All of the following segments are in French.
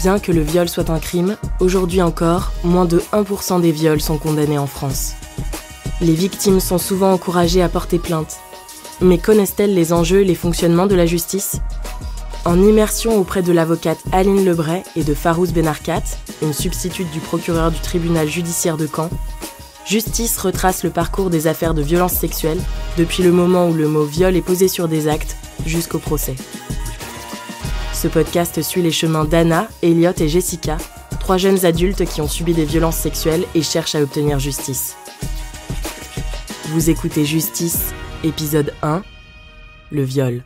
Bien que le viol soit un crime, aujourd'hui encore, moins de 1% des viols sont condamnés en France. Les victimes sont souvent encouragées à porter plainte. Mais connaissent-elles les enjeux et les fonctionnements de la justice ? En immersion auprès de l'avocate Aline Lebray et de Farouz Benarkat, une substitute du procureur du tribunal judiciaire de Caen, Justice retrace le parcours des affaires de violences sexuelles, depuis le moment où le mot viol est posé sur des actes, jusqu'au procès. Ce podcast suit les chemins d'Anna, Elliot et Jessica, 3 jeunes adultes qui ont subi des violences sexuelles et cherchent à obtenir justice. Vous écoutez Justice, épisode 1, le viol.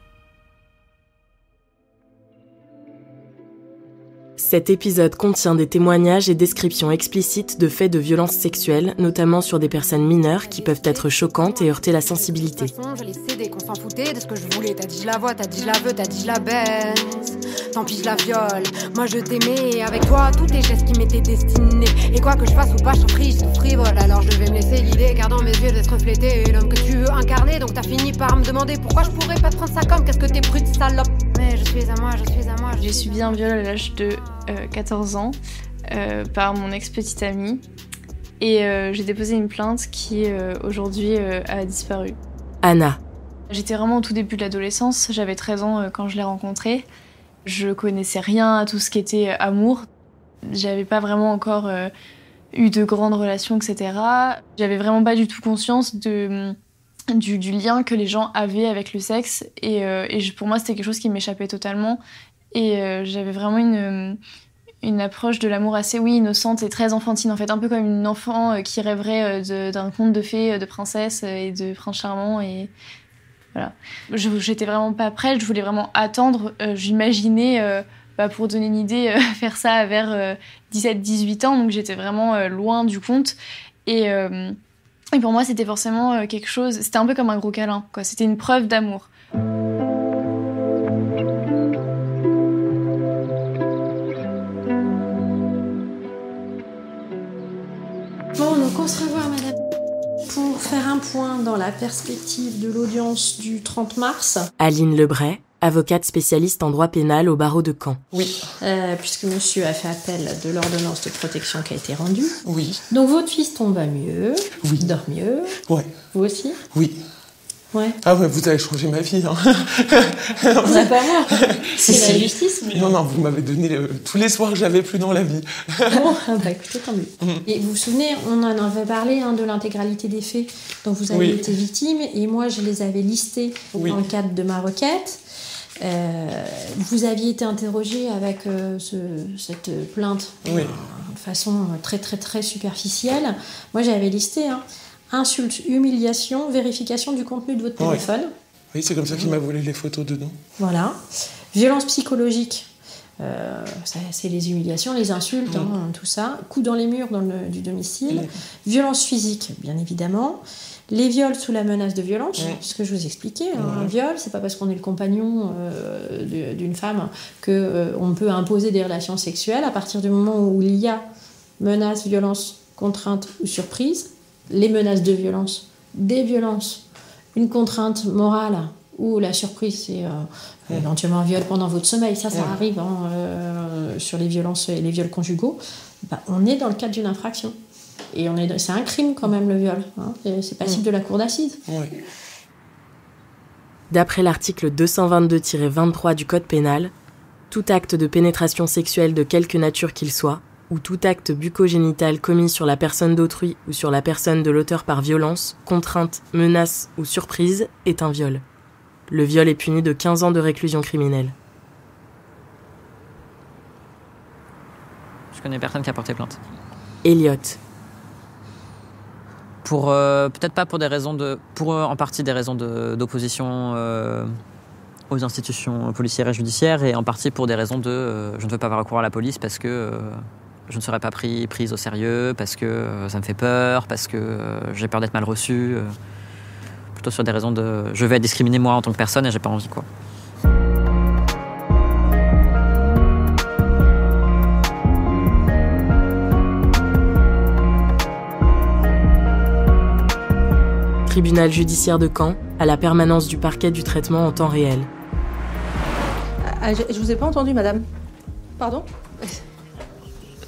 Cet épisode contient des témoignages et descriptions explicites de faits de violences sexuelles, notamment sur des personnes mineures qui peuvent être choquantes et heurter la sensibilité. De toute façon, je l'ai cédé, qu'on s'en foutait de ce que je voulais. T'as dit je la vois, t'as dit je la veux, t'as dit je la baisse. Tant pis je la viole, moi je t'aimais. Avec toi, tous tes gestes qui m'étaient destinés. Et quoi que je fasse ou pas, je t'en prie, je suis frivole. Alors je devais me laisser guider, car dans mes yeux d'être reflété l'homme que tu veux incarner. Donc t'as fini par me demander pourquoi je pourrais pas te prendre ça comme. Qu'est-ce que t'es prude, salope. Mais je suis à moi, je suis à moi. J'ai subi un viol à l'âge de 14 ans par mon ex-petite amie et j'ai déposé une plainte qui aujourd'hui a disparu. Anna. J'étais vraiment au tout début de l'adolescence, j'avais 13 ans quand je l'ai rencontré. Je connaissais rien à tout ce qui était amour. J'avais pas vraiment encore eu de grandes relations, etc. J'avais vraiment pas du tout conscience du lien que les gens avaient avec le sexe et pour moi c'était quelque chose qui m'échappait totalement. Et j'avais vraiment une approche de l'amour assez innocente et très enfantine, en fait, un peu comme une enfant qui rêverait d'un conte de fées, de princesse et de prince charmant. Et voilà. J'étais vraiment pas prête, je voulais vraiment attendre. J'imaginais, pour donner une idée, faire ça vers 17-18 ans, donc j'étais vraiment loin du compte. Et pour moi, c'était forcément quelque chose, c'était un peu comme un gros câlin, quoi. C'était une preuve d'amour. Bon, donc on se revoit, madame, pour faire un point dans la perspective de l'audience du 30 mars. Aline Lebray, avocate spécialiste en droit pénal au barreau de Caen. Oui. Puisque monsieur a fait appel de l'ordonnance de protection qui a été rendue. Oui. Donc votre fiston va mieux, Oui. dort mieux. Ouais. Vous aussi ? Oui. Ouais. Ah ouais, vous avez changé ma vie, hein. C'est pas moi. C'est la justice. Non, vous m'avez donné tous les soirs que j'avais plus dans la vie. Bon, écoutez, tant mieux. Et vous vous souvenez, on en avait parlé de l'intégralité des faits dont vous avez été victime, et moi je les avais listés dans le cadre de ma requête. Vous aviez été interrogé avec cette plainte de façon très très très superficielle. Moi j'avais listé insulte, humiliation, vérification du contenu de votre téléphone. Oui, c'est comme ça qu'il m'a volé les photos dedans. Voilà. Violence psychologique, c'est les humiliations, les insultes, tout ça. Coups dans les murs du domicile. Violence physique, bien évidemment. Les viols sous la menace de violence, ce que je vous expliquais. Un viol, c'est pas parce qu'on est le compagnon d'une femme qu'on peut imposer des relations sexuelles. À partir du moment où il y a menace, violence, contrainte ou surprise, les menaces de violence, des violences, une contrainte morale ou la surprise, c'est éventuellement un viol pendant votre sommeil, ça arrive sur les violences et les viols conjugaux, on est dans le cadre d'une infraction. Et c'est un crime quand même, le viol. C'est passible de la cour d'assises. Oui. D'après l'article 222-23 du Code pénal, tout acte de pénétration sexuelle de quelque nature qu'il soit, ou tout acte bucco-génital commis sur la personne d'autrui ou sur la personne de l'auteur par violence, contrainte, menace ou surprise est un viol. Le viol est puni de 15 ans de réclusion criminelle. Je connais personne qui a porté plainte. Elliot. Peut-être pas pour des raisons en partie des raisons d'opposition aux institutions policières et judiciaires, et en partie pour des raisons je ne veux pas avoir recours à la police parce que je ne serais pas prise au sérieux, parce que ça me fait peur, parce que j'ai peur d'être mal reçue. Plutôt sur des raisons je vais être discriminée moi en tant que personne et j'ai pas envie, quoi. Tribunal judiciaire de Caen, à la permanence du parquet du traitement en temps réel. Je vous ai pas entendu, madame. Pardon ?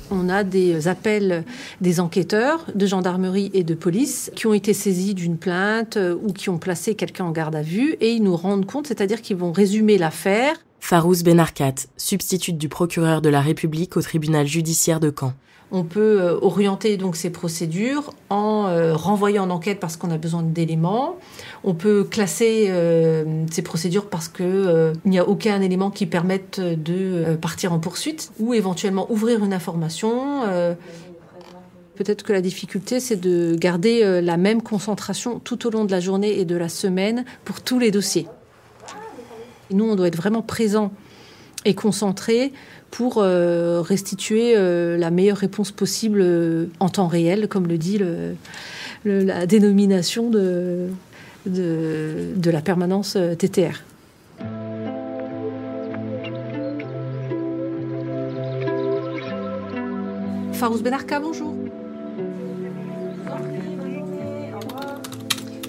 On a des appels des enquêteurs de gendarmerie et de police qui ont été saisis d'une plainte ou qui ont placé quelqu'un en garde à vue et ils nous rendent compte, c'est-à-dire qu'ils vont résumer l'affaire. Farouz Benarkat, substitute du procureur de la République au tribunal judiciaire de Caen. On peut orienter donc ces procédures en renvoyant en enquête parce qu'on a besoin d'éléments. On peut classer ces procédures parce qu'il n'y a aucun élément qui permette de partir en poursuite ou éventuellement ouvrir une information. Peut-être que la difficulté, c'est de garder la même concentration tout au long de la journée et de la semaine pour tous les dossiers. Et nous, on doit être vraiment présent et concentré pour restituer la meilleure réponse possible en temps réel, comme le dit la dénomination de la permanence TTR. Farouz Benarkat, bonjour.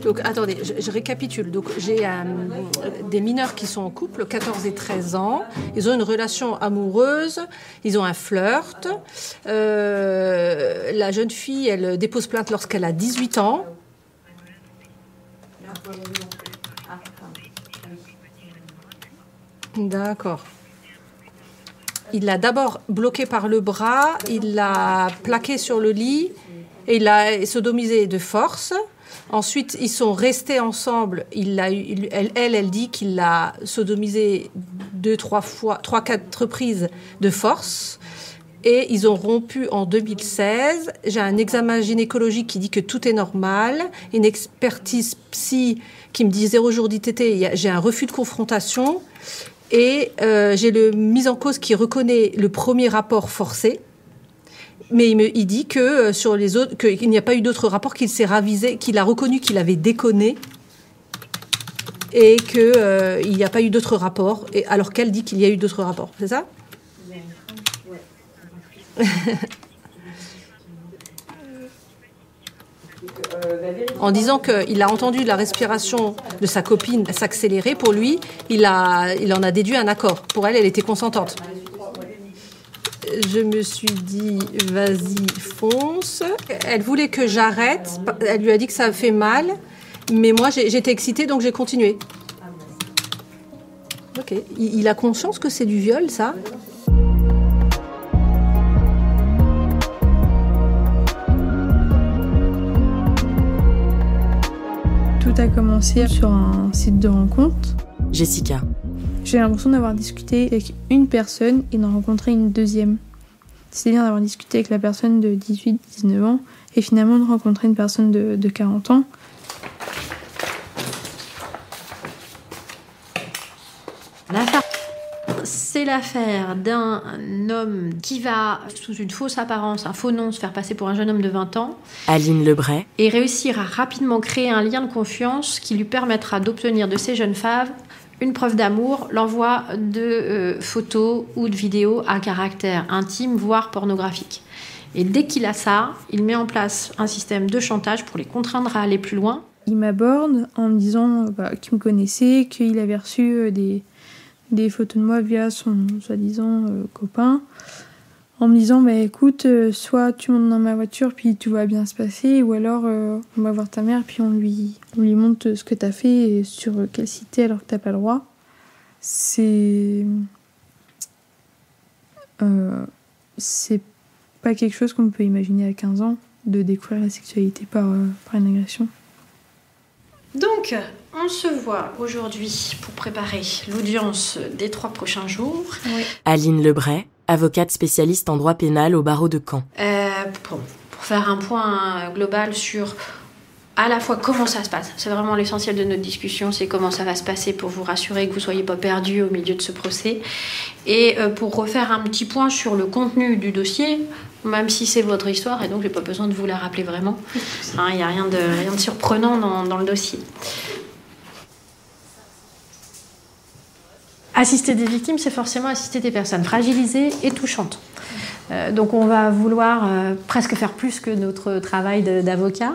Donc, attendez, je récapitule. Donc, j'ai des mineurs qui sont en couple, 14 et 13 ans. Ils ont une relation amoureuse, ils ont un flirt. La jeune fille, elle dépose plainte lorsqu'elle a 18 ans. D'accord. Il l'a d'abord bloquée par le bras, il l'a plaquée sur le lit et il l'a sodomisée de force. Ensuite, ils sont restés ensemble. Elle dit qu'il l'a sodomisée 3-4 reprises de force. Et ils ont rompu en 2016. J'ai un examen gynécologique qui dit que tout est normal. Une expertise psy qui me dit 0 jour d'ITT. J'ai un refus de confrontation. Et j'ai le mis en cause qui reconnaît le premier rapport forcé. Mais il dit que sur les autres, qu'il n'y a pas eu d'autres rapports, qu'il s'est ravisé, qu'il a reconnu qu'il avait déconné et qu'il n'y a pas eu d'autres rapports, alors qu'elle dit qu'il y a eu d'autres rapports. C'est ça ? En disant qu'il a entendu la respiration de sa copine s'accélérer, pour lui, il en a déduit un accord. Pour elle, elle était consentante. Je me suis dit, vas-y, fonce. Elle voulait que j'arrête. Elle lui a dit que ça fait mal. Mais moi, j'étais excitée, donc j'ai continué. Ok. Il a conscience que c'est du viol, ça ? Tout a commencé sur un site de rencontre. Jessica. J'ai l'impression d'avoir discuté avec une personne et d'en rencontrer une deuxième. C'est-à-dire d'avoir discuté avec la personne de 18-19 ans et finalement de rencontrer une personne de 40 ans. L'affaire, c'est l'affaire d'un homme qui va, sous une fausse apparence, un faux nom, se faire passer pour un jeune homme de 20 ans. Aline Lebray. Et réussir à rapidement créer un lien de confiance qui lui permettra d'obtenir de ces jeunes femmes une preuve d'amour, l'envoi de photos ou de vidéos à caractère intime, voire pornographique. Et dès qu'il a ça, il met en place un système de chantage pour les contraindre à aller plus loin. Il m'aborde en me disant qu'il me connaissait, qu'il avait reçu des photos de moi via son soi-disant copain, en me disant écoute, soit tu montes dans ma voiture puis tout va bien se passer, ou alors on va voir ta mère puis on lui montre ce que t'as fait et sur quel site t'es alors que t'as pas le droit. C'est pas quelque chose qu'on peut imaginer à 15 ans, de découvrir la sexualité par une agression. Donc, on se voit aujourd'hui pour préparer l'audience des 3 prochains jours. Oui. Aline Lebray, avocate spécialiste en droit pénal au barreau de Caen. Pour faire un point global sur à la fois comment ça se passe. C'est vraiment l'essentiel de notre discussion, c'est comment ça va se passer pour vous rassurer que vous ne soyez pas perdus au milieu de ce procès. Et pour refaire un petit point sur le contenu du dossier, même si c'est votre histoire, et donc j'ai pas besoin de vous la rappeler vraiment. Il n'y a rien de surprenant dans le dossier. Assister des victimes, c'est forcément assister des personnes fragilisées et touchantes. Donc on va vouloir presque faire plus que notre travail d'avocat.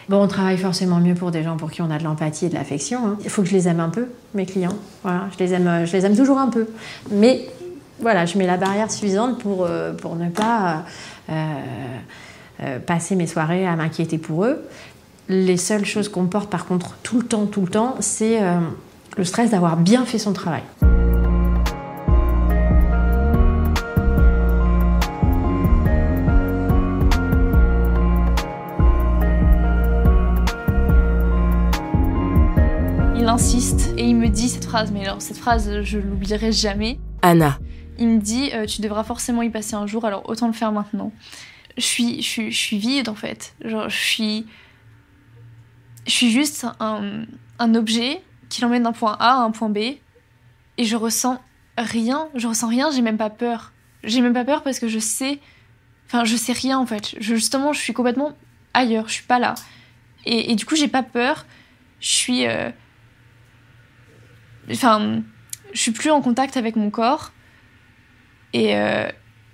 Bon, on travaille forcément mieux pour des gens pour qui on a de l'empathie et de l'affection. Il faut que je les aime un peu, mes clients. Voilà, je les aime toujours un peu. Mais Voilà, je mets la barrière suffisante pour ne pas passer mes soirées à m'inquiéter pour eux. Les seules choses qu'on me porte par contre tout le temps, c'est le stress d'avoir bien fait son travail. Il insiste et il me dit cette phrase, mais alors cette phrase, je l'oublierai jamais. Anna. Il me dit tu devras forcément y passer un jour, alors autant le faire maintenant. Je suis vide en fait. Genre, je suis juste un objet qui l'emmène d'un point A à un point B et je ressens rien, j'ai même pas peur. J'ai même pas peur parce que je sais rien en fait. Justement, je suis complètement ailleurs, je suis pas là. Et du coup, j'ai pas peur. Je suis plus en contact avec mon corps et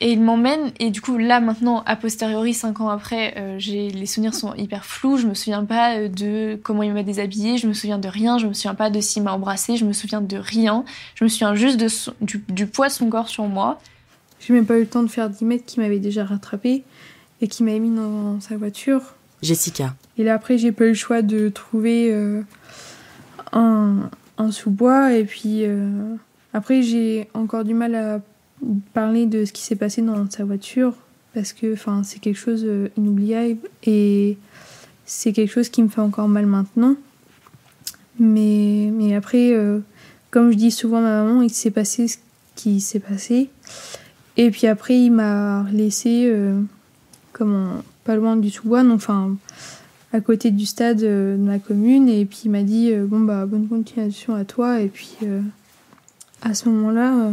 il m'emmène, et du coup là maintenant a posteriori 5 ans après, les souvenirs sont hyper flous, je me souviens pas de comment il m'a déshabillée, je me souviens de rien, je me souviens pas de s'il m'a embrassée, je me souviens de rien, je me souviens juste du poids de son corps sur moi. J'ai même pas eu le temps de faire 10 mètres qu'il m'avait déjà rattrapé et qu'il m'avait mis dans sa voiture. Jessica. Et là après j'ai pas eu le choix de trouver un sous-bois, et puis après j'ai encore du mal à parler de ce qui s'est passé dans sa voiture parce que c'est quelque chose d'inoubliable et c'est quelque chose qui me fait encore mal maintenant, mais après comme je dis souvent à ma maman, il s'est passé ce qui s'est passé, et puis après il m'a laissé pas loin du sous-bois, à côté du stade de ma commune, et puis il m'a dit bonne continuation à toi, et puis à ce moment-là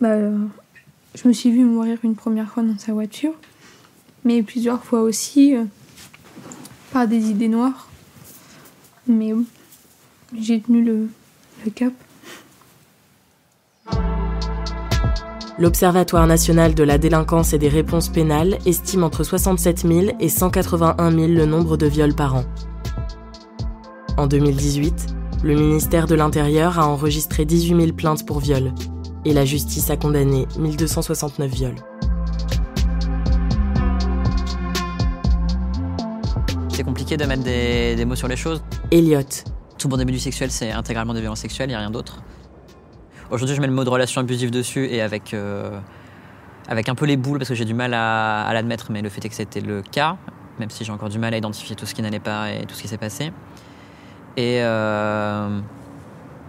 je me suis vue mourir une première fois dans sa voiture, mais plusieurs fois aussi par des idées noires, mais j'ai tenu le cap. L'Observatoire national de la délinquance et des réponses pénales estime entre 67 000 et 181 000 le nombre de viols par an. En 2018, le ministère de l'Intérieur a enregistré 18 000 plaintes pour viol et la justice a condamné 1269 viols. C'est compliqué de mettre des mots sur les choses. Elliot. Tout bon début du sexuel, c'est intégralement des violences sexuelles, il n'y a rien d'autre. Aujourd'hui, je mets le mot de relation abusive dessus, et avec un peu les boules, parce que j'ai du mal à l'admettre, mais le fait est que c'était le cas, même si j'ai encore du mal à identifier tout ce qui n'allait pas et tout ce qui s'est passé. Et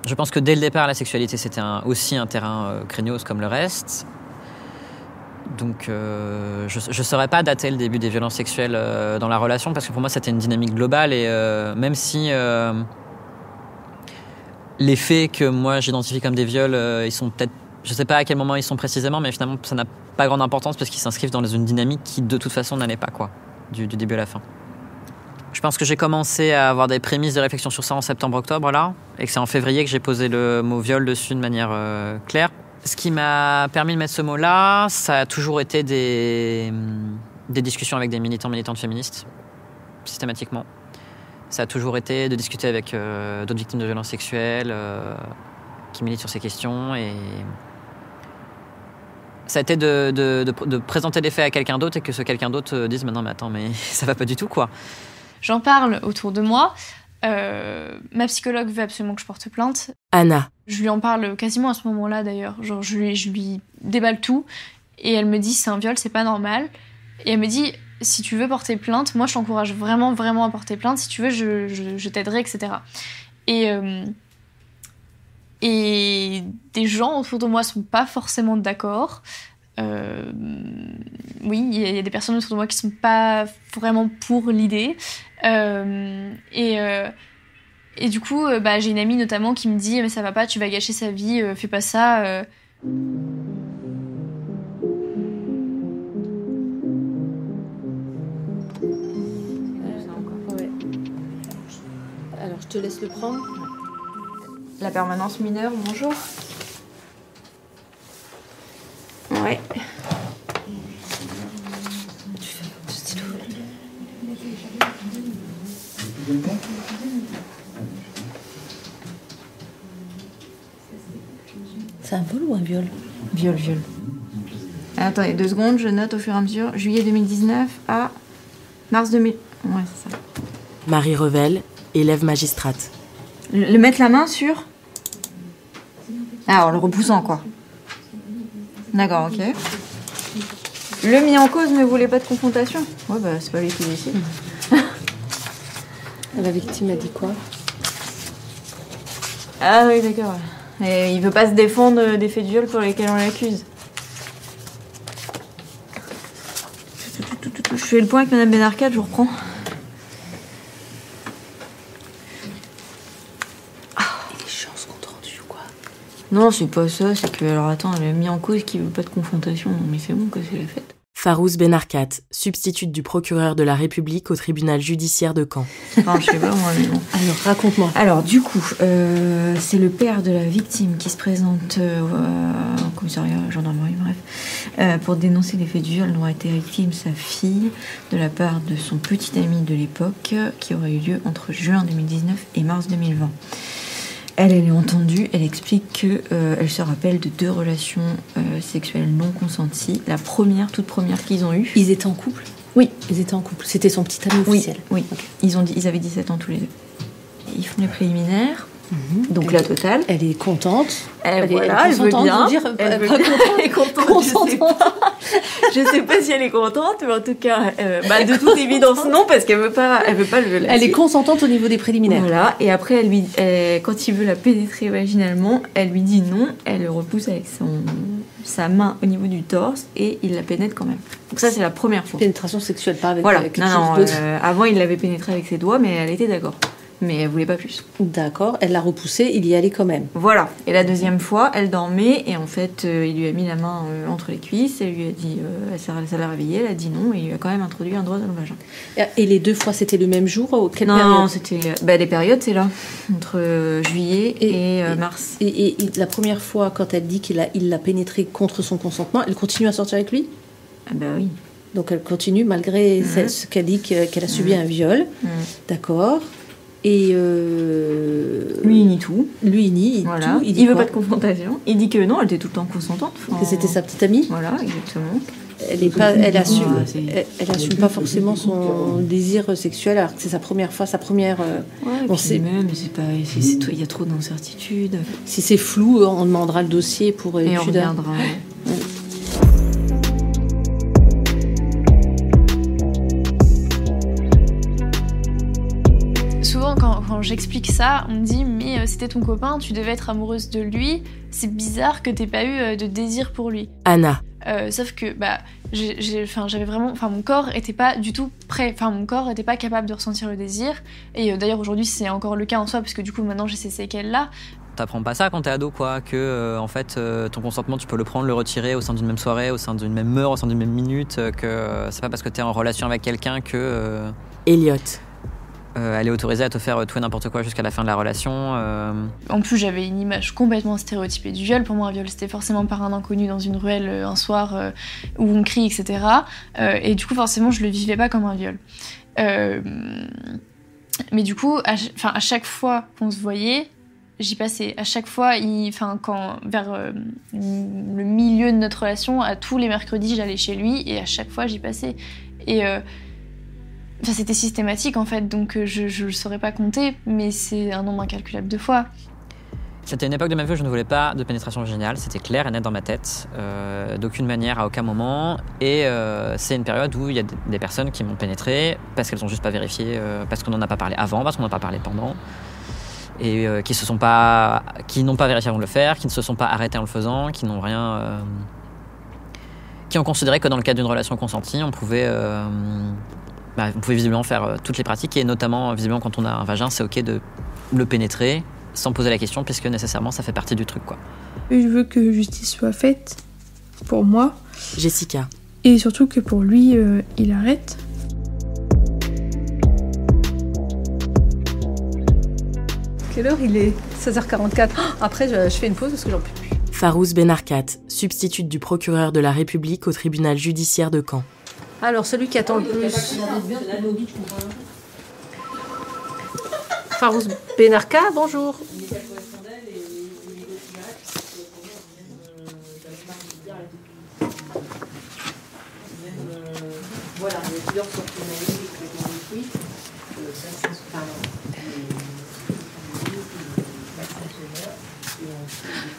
je pense que dès le départ, la sexualité, c'était aussi un terrain craignos comme le reste. Donc je ne saurais pas dater le début des violences sexuelles dans la relation, parce que pour moi, c'était une dynamique globale, et même si les faits que moi j'identifie comme des viols, ils sont peut-être, je sais pas à quel moment ils sont précisément, mais finalement ça n'a pas grande importance parce qu'ils s'inscrivent dans une dynamique qui de toute façon n'allait pas, du début à la fin. Je pense que j'ai commencé à avoir des prémices de réflexion sur ça en septembre-octobre là, et que c'est en février que j'ai posé le mot viol dessus de manière claire. Ce qui m'a permis de mettre ce mot-là, ça a toujours été des discussions avec des militantes féministes, systématiquement. Ça a toujours été de discuter avec d'autres victimes de violences sexuelles qui militent sur ces questions. Et ça a été de présenter les faits à quelqu'un d'autre et que ce quelqu'un d'autre dise « non mais attends, mais ça va pas du tout quoi ». J'en parle autour de moi. Ma psychologue veut absolument que je porte plainte. Anna. Je lui en parle quasiment à ce moment-là d'ailleurs. Genre je lui déballe tout et elle me dit c'est un viol, c'est pas normal. Et elle me dit si tu veux porter plainte, moi je t'encourage vraiment à porter plainte. Si tu veux, je t'aiderai, etc. Et des gens autour de moi sont pas forcément d'accord. Oui, il y a des personnes autour de moi qui sont pas vraiment pour l'idée. Et du coup, j'ai une amie notamment qui me dit mais ça va pas, tu vas gâcher sa vie, fais pas ça. Alors je te laisse le prendre. La permanence mineure, bonjour. Ouais. C'est un vol ou un viol ? Viol. Attendez, 2 secondes, je note au fur et à mesure. Juillet 2019 à mars 2000. Ouais, c'est ça. Marie Revel, élève magistrate. Le mettre la main sur... Ah, en le repoussant, quoi. D'accord, ok. Le mis en cause ne voulait pas de confrontation. Ouais, bah, c'est pas lui qui décide. La victime a dit quoi? Ah oui, d'accord. Et il veut pas se défendre des faits de viol pour lesquels on l'accuse. Je fais le point avec Madame Benarcade, je vous reprends. Les chances compte rendu ou quoi? Non, c'est pas ça, c'est que... Alors attends, elle a mis en cause qu'il veut pas de confrontation. Non, mais c'est bon, que c'est la fête. Farouz Benarkat, substitute du procureur de la République au tribunal judiciaire de Caen. Enfin, je sais pas, moi, mais bon. Alors, raconte-moi. Alors, du coup, c'est le père de la victime qui se présente au commissariat, gendarmerie, bref, pour dénoncer les faits de viol dont a été victime sa fille de la part de son petit ami de l'époque, qui aurait eu lieu entre juin 2019 et mars 2020. Elle est entendue, elle explique qu'elle se rappelle de 2 relations sexuelles non consenties. La première, toute première qu'ils ont eue. Ils étaient en couple? Oui. Ils étaient en couple. C'était son petit ami officiel? Oui. Okay. Ils avaient 17 ans tous les deux. Ils font les préliminaires. Donc la totale. Elle est contente. Elle veut bien. Elle est contente. Je sais pas si elle est contente, mais en tout cas, de toute évidence non, parce qu'elle veut pas le. Elle est consentante au niveau des préliminaires. Voilà. Et après, quand il veut la pénétrer vaginalement, elle lui dit non. Elle le repousse avec sa main au niveau du torse et il la pénètre quand même. Donc ça, c'est la première fois. Pénétration sexuelle, pas avec. Voilà. Quelque chose d'autre. Avant, il l'avait pénétrée avec ses doigts, mais elle était d'accord. Mais elle voulait pas plus. D'accord, elle l'a repoussé, il y allait quand même. Voilà. Et la deuxième fois, elle dormait et en fait, il lui a mis la main entre les cuisses, elle lui a dit, ça l'a réveillée, elle a dit non et il lui a quand même introduit un doigt dans le vagin. Et les 2 fois, c'était le même jour? Quelle période? Non, c'était... les périodes, c'est là, entre juillet et mars. Et la première fois, quand elle dit qu'il l'a pénétrée contre son consentement, elle continue à sortir avec lui? Ah bah oui. Donc elle continue malgré ce qu'elle dit qu'elle a subi un viol. D'accord. Et lui, il nie tout. Voilà. Tout. Il veut pas de confrontation. Il dit que non, elle était tout le temps consentante. Que c'était sa petite amie. Voilà, exactement. Elle assume pas forcément son désir sexuel, alors que c'est sa première fois, même, il y a trop d'incertitudes. Si c'est flou, on demandera le dossier pour étude. Et on reviendra. Souvent, quand j'explique ça, on me dit « Mais c'était ton copain, tu devais être amoureuse de lui, c'est bizarre que t'aies pas eu de désir pour lui. » Anna. Sauf que j'avais vraiment, mon corps était pas du tout prêt, mon corps était pas capable de ressentir le désir. Et d'ailleurs aujourd'hui c'est encore le cas en soi parce que du coup maintenant j'ai ces séquelles là. T'apprends pas ça quand t'es ado, quoi, que en fait ton consentement tu peux le prendre, le retirer au sein d'une même soirée, au sein d'une même heure, au sein d'une même minute, que c'est pas parce que t'es en relation avec quelqu'un que. Elliot. Elle est autorisée à te faire tout et n'importe quoi jusqu'à la fin de la relation. En plus, j'avais une image complètement stéréotypée du viol. Pour moi, un viol, c'était forcément par un inconnu dans une ruelle un soir où on crie, etc. Et du coup, forcément, je le vivais pas comme un viol. Mais du coup, à chaque fois qu'on se voyait, j'y passais. À chaque fois, vers le milieu de notre relation, à tous les mercredis, j'allais chez lui et à chaque fois, j'y passais. Et c'était systématique en fait, donc je le saurais pas compter, mais c'est un nombre incalculable de fois. C'était une époque de ma vie où je ne voulais pas de pénétration vaginale, c'était clair et net dans ma tête, d'aucune manière, à aucun moment. Et c'est une période où il y a des personnes qui m'ont pénétré parce qu'elles n'ont juste pas vérifié, parce qu'on n'en a pas parlé avant, parce qu'on n'en a pas parlé pendant, et qui n'ont pas vérifié avant de le faire, qui ne se sont pas arrêtés en le faisant, qui n'ont rien, qui ont considéré que dans le cadre d'une relation consentie, on pouvait visiblement faire toutes les pratiques, et notamment visiblement quand on a un vagin, c'est ok de le pénétrer sans poser la question, puisque nécessairement ça fait partie du truc, quoi. Je veux que justice soit faite pour moi. Jessica. Et surtout que pour lui, il arrête. Quelle heure il est? 16h44. Après, je fais une pause parce que j'en peux plus. Farouz Benarkat, substitute du procureur de la République au tribunal judiciaire de Caen. Alors, celui qui attend le plus. Farouz Benarkat, bonjour. Voilà, il y a plusieurs sortes de maïs complètement détruites.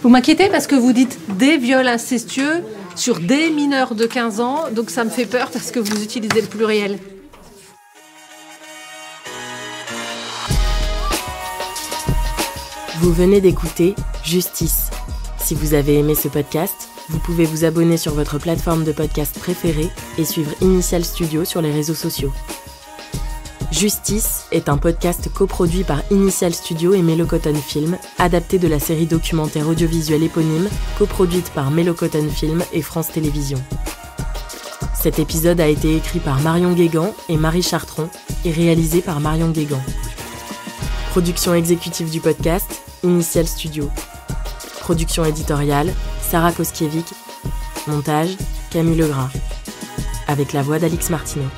Vous m'inquiétez parce que vous dites des viols incestueux sur des mineurs de 15 ans, donc ça me fait peur parce que vous utilisez le pluriel. Vous venez d'écouter Justice. Si vous avez aimé ce podcast, vous pouvez vous abonner sur votre plateforme de podcast préférée et suivre Initial Studio sur les réseaux sociaux. Justice est un podcast coproduit par Initial Studio et Melocoton Film, adapté de la série documentaire audiovisuelle éponyme, coproduite par Melocoton Film et France Télévisions. Cet épisode a été écrit par Marion Guégan et Marie Chartron et réalisé par Marion Guégan. Production exécutive du podcast, Initial Studio. Production éditoriale, Sarah Koskiewicz. Montage, Camille Legras. Avec la voix d'Alix Martineau.